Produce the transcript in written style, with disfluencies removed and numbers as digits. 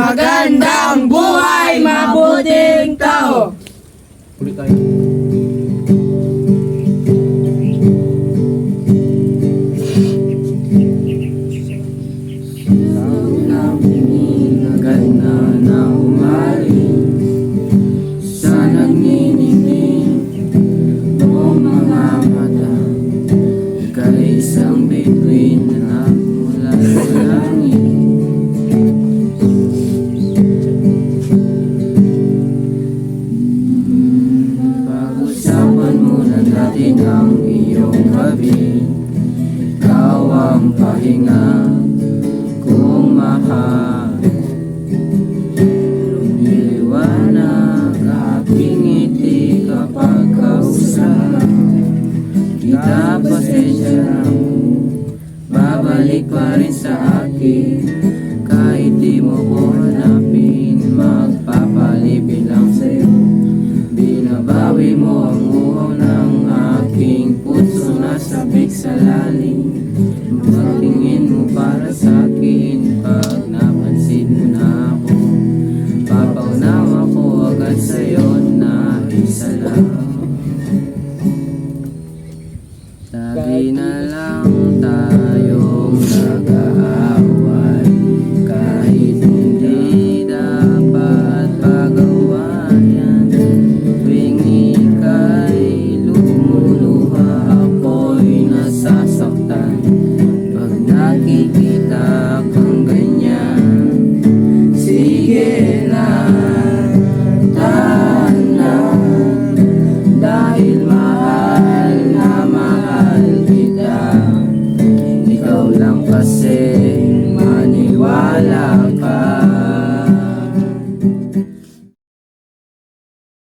Magandang buhay, mabuting tao! Ulit tayo. Ganda na umaling sa nagniningning o mga mata, ika'y isang bituin na mula sa langit. Pag-usapan muna natin ang iyong gabi, ikaw ang pahinga kung lumiliwanag aking ngiti kapag kausap kita, pasensya na, babalik pa rin sa akin